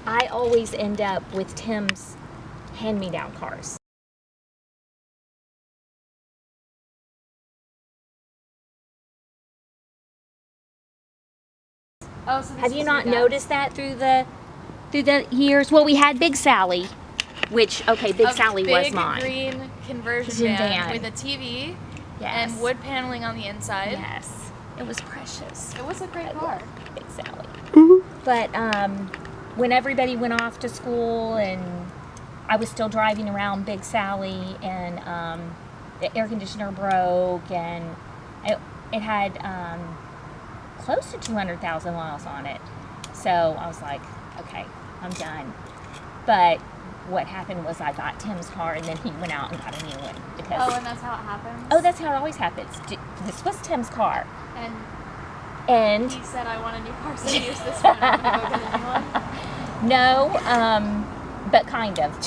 I always end up with Tim's hand-me-down cars. Oh, so Have you not noticed that through the years? Well, we had Big Sally, which Big Sally was mine. Big green conversion van with a TV and wood paneling on the inside. Yes, it was precious. It was a great car. Big Sally. But when everybody went off to school and I was still driving around Big Sally, and the air conditioner broke, and it had close to 200,000 miles on it. So I was like, okay, I'm done. But what happened was I got Tim's car, and then he went out and got a new one. Because, and that's how it happens? Oh, that's how it always happens. This was Tim's car. And he said, I want a new car, so use this one. I'm going to go get a new one? No, but kind of.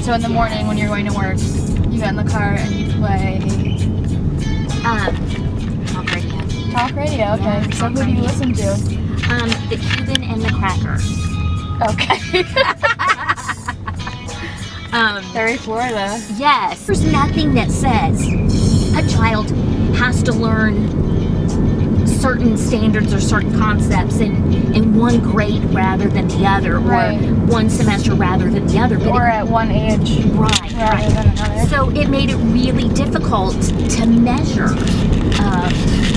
So in the morning when you're going to work, you get in the car and you play... Talk radio. Talk radio, okay. Yeah, so who do you listen to? The Cuban and the Cracker. Okay. Very Florida. Yes. There's nothing that says a child has to learn certain standards or certain concepts in one grade rather than the other, or one semester rather than the other. Or at one age. Right. Than another. So it made it really difficult to measure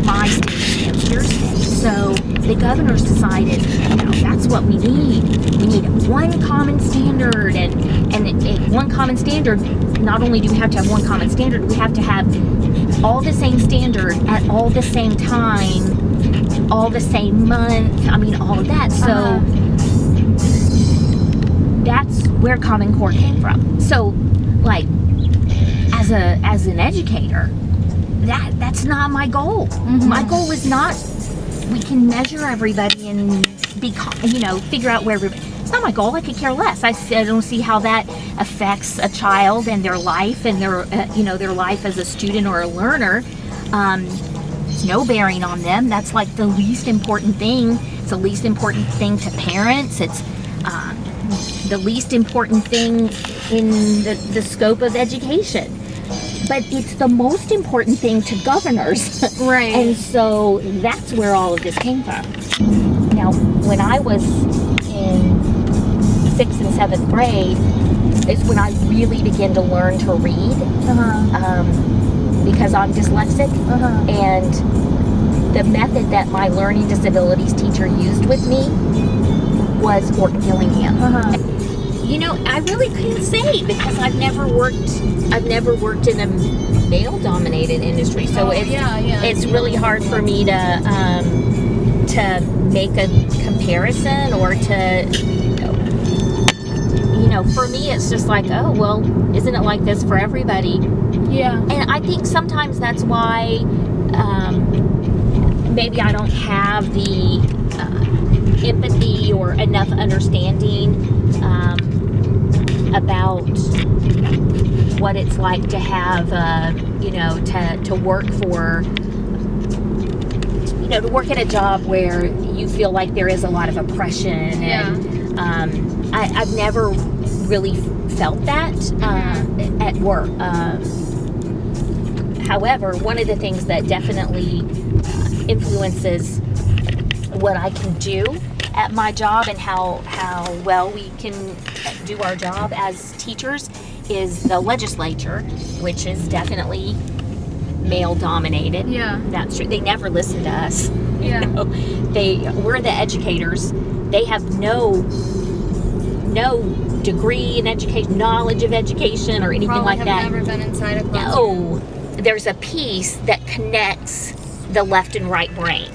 my standards. So the governors decided, that's what we need. We need one common standard, and one common standard. Not only do we have to have one common standard, we have to have all the same standard at all the same time, all the same month. I mean, all of that. So that's where Common Core came from. So, like, as an educator, that's not my goal. Mm-hmm. My goal is not we can measure everybody and figure out where everybody. It's not my goal. I could care less. I don't see how that affects a child and their life and their life as a student or a learner. It's no bearing on them. That's like the least important thing. It's the least important thing to parents. It's the least important thing in the scope of education. But it's the most important thing to governors. Right. And so that's where all of this came from. Now, when I was in 6th and 7th grade is when I really began to learn to read, because I'm dyslexic, and the method that my learning disabilities teacher used with me was Fort Gillingham. I really couldn't say, because I've never worked in a male-dominated industry, so it's really hard for me to make a comparison, or to for me it's just like, oh well, isn't it like this for everybody? Yeah. And I think sometimes that's why maybe I don't have the empathy or enough understanding about what it's like to have to work for to work at a job where you feel like there is a lot of oppression. And I've never really felt that at work. However, one of the things that definitely influences what I can do at my job and how well we can do our job as teachers is the legislature, which is definitely male dominated. Yeah. That's true. They never listen to us. Yeah. We're the educators. They have no degree in education, knowledge of education, or anything like that. Probably have never been inside a classroom. No. There's a piece that connects the left and right brain.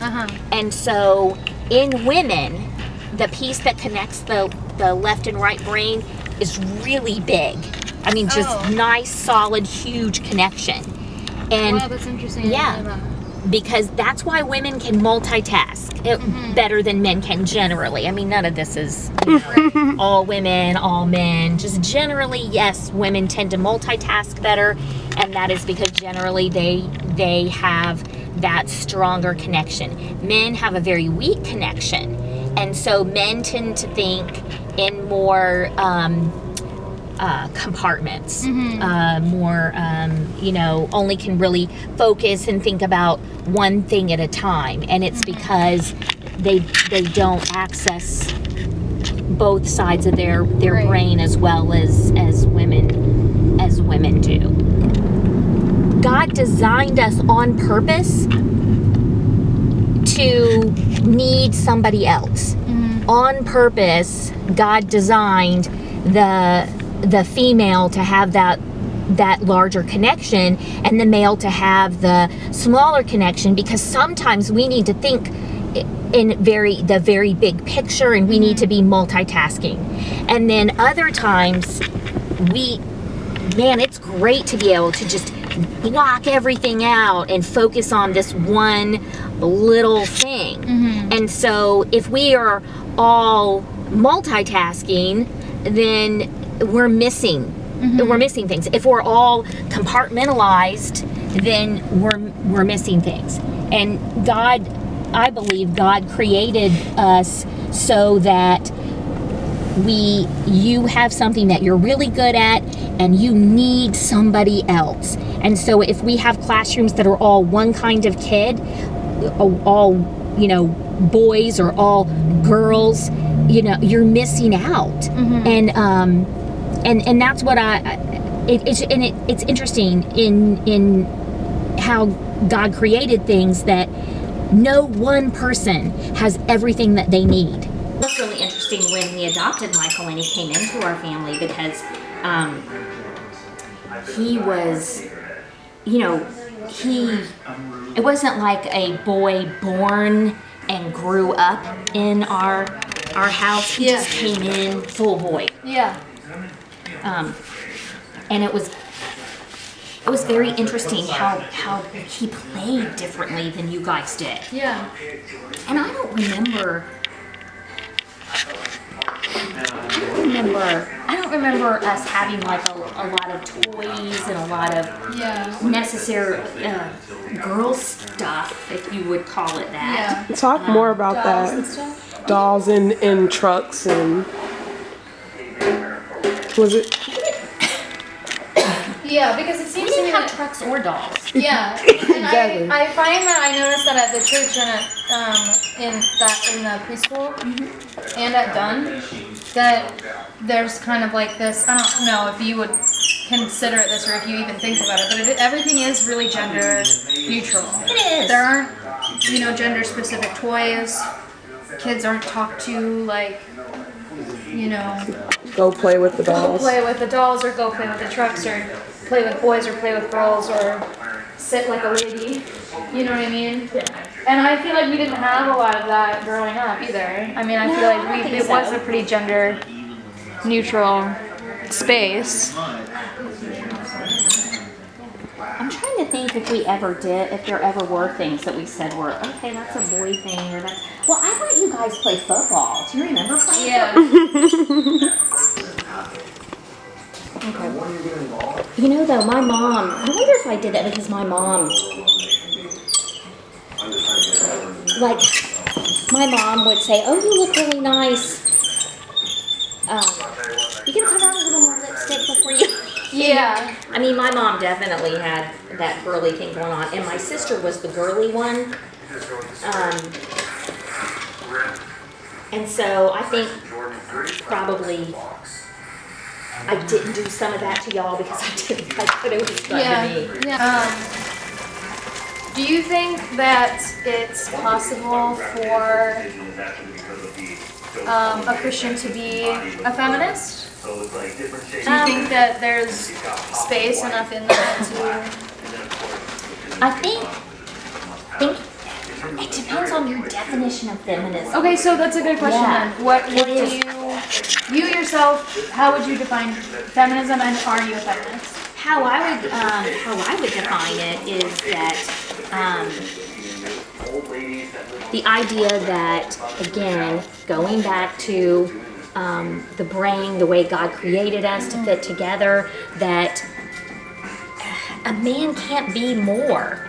And so in women, the piece that connects the left and right brain is really big. I mean, just nice, solid, huge connection. And wow, that's interesting. Yeah. because that's why women can multitask better than men can generally. I mean, none of this is all women, all men. Just generally, yes, women tend to multitask better, and that is because generally they have that stronger connection. Men have a very weak connection, and so men tend to think in more compartments, more, only can really focus and think about one thing at a time. And it's because they don't access both sides of their brain as well as women do. God designed us on purpose to need somebody else. On purpose, God designed the female to have that larger connection and the male to have the smaller connection, because sometimes we need to think in the very big picture, and we need to be multitasking. And then other times it's great to be able to just block everything out and focus on this one little thing. And so if we are all multitasking, then we're missing things. If we're all compartmentalized, then we're missing things. And I believe God created us so that you have something that you're really good at and you need somebody else. And so if we have classrooms that are all one kind of kid, all boys or all girls, you're missing out. And that's what it's interesting in how God created things, that no one person has everything that they need. It was really interesting when we adopted Michael and he came into our family, because he was, it wasn't like a boy born and grew up in our house. He just came in full boy. And it was very interesting how he played differently than you guys did. And I don't remember us having like a lot of toys and a lot of necessary girl stuff, if you would call it that. Talk more about that. Dolls in trucks, and was it? Yeah, because it seems We to me didn't have that trucks or dolls. and Exactly. I find that I noticed that at the church and in the preschool and at Dunn, that there's kind of like this. I don't know if you would consider it this or if you even think about it, but everything is really gender neutral. It is. There aren't gender specific toys. Kids aren't talked to like Go play with the dolls. Go play with the dolls, or go play with the trucks, or play with boys, or play with girls, or sit like a lady. You know what I mean? And I feel like we didn't have a lot of that growing up either. I mean, I feel like it was a pretty gender neutral space. I'm trying to think if there ever were things that we said were, okay, that's a boy thing, or that's... Well, I let you guys play football. Do you remember playing football? Okay. Though, my mom, I wonder if I did that because my mom, my mom would say, oh, you look really nice. You can put on a little more lipstick before you... Yeah. I mean, my mom definitely had that girly thing going on, and my sister was the girly one. And so I think probably I didn't do some of that to y'all because I didn't like that it was fun to me. Do you think that it's possible for a Christian to be a feminist? Do you think that there's space enough in that to... I think it depends on your definition of feminism. Okay, so that's a good question then. What do you yourself, how would you define feminism, and are you a feminist? How I would define it is that the idea that, again, going back to the brain, the way God created us to fit together, that a man can't be more.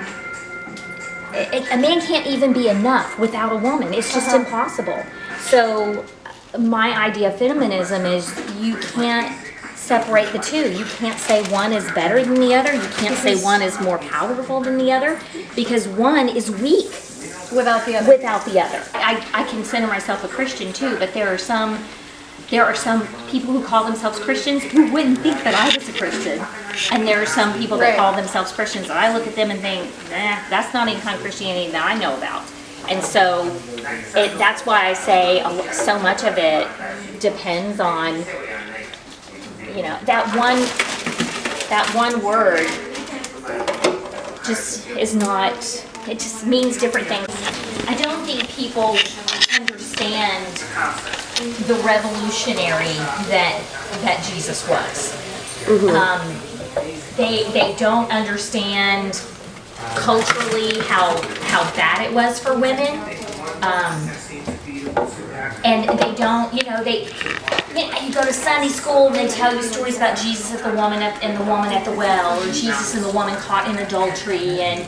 A man can't even be enough without a woman. It's just impossible. So my idea of feminism is you can't separate the two. You can't say one is better than the other. You can't say one is more powerful than the other, because one is weak Without the other. without the other. I consider myself a Christian too, but there are some people who call themselves Christians who wouldn't think that I was a Christian. And there are some people that Right. call themselves Christians that I look at them and think, that's not any kind of Christianity that I know about. And so that's why I say so much of it depends on, you know, that one word just is not, it just means different things. I don't think people understand the revolutionary that Jesus was. They don't understand culturally how bad it was for women, and they don't. You go to Sunday school and they tell you stories about Jesus and the woman at the well, or Jesus and the woman caught in adultery, and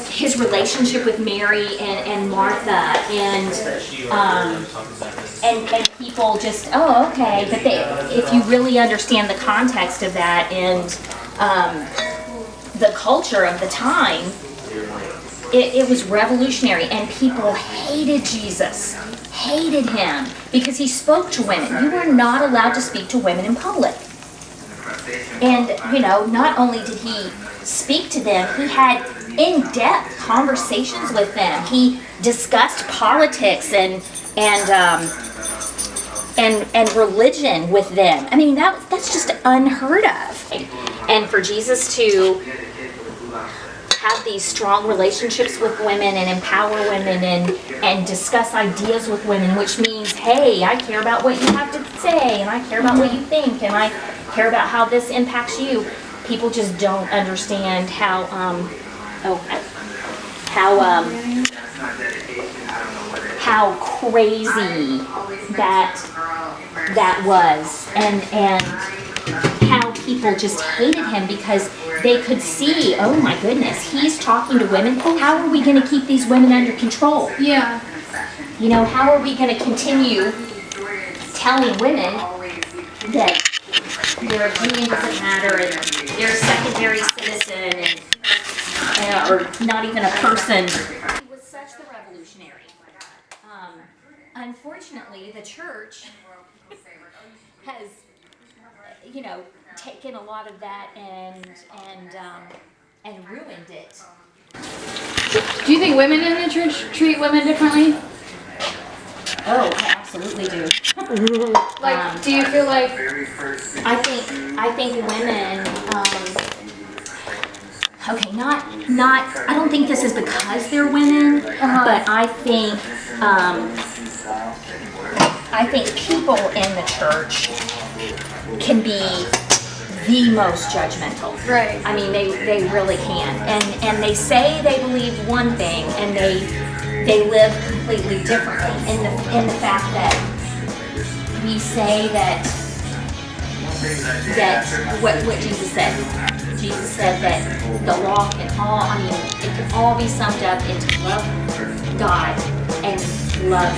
his relationship with Mary and Martha, and people just, oh, okay, but if you really understand the context of that and the culture of the time, it was revolutionary, and people hated Jesus, hated him, because he spoke to women. You were not allowed to speak to women in public. And, not only did he speak to them, he had in-depth conversations with them. He discussed politics and religion with them. I mean, that's just unheard of. And for Jesus to have these strong relationships with women and empower women and discuss ideas with women, which means, hey, I care about what you have to say, and I care about what you think, and I care about how this impacts you. People just don't understand how crazy that was, and how people just hated him because they could see, oh my goodness, he's talking to women. How are we going to keep these women under control? Yeah. How are we going to continue telling women that their opinion doesn't matter and they're a secondary citizen or not even a person? He was such the revolutionary. Unfortunately, the church has, taken a lot of that and ruined it. Do you think women in the church treat women differently? Oh, I absolutely do. Do you feel like? I think women. Okay, not. I don't think this is because they're women, but I think people in the church can be the most judgmental. Right. I mean, they really can, and they say they believe one thing, and they live completely differently. In the fact that we say that what Jesus said. Jesus said that the law it can all be summed up into love God and love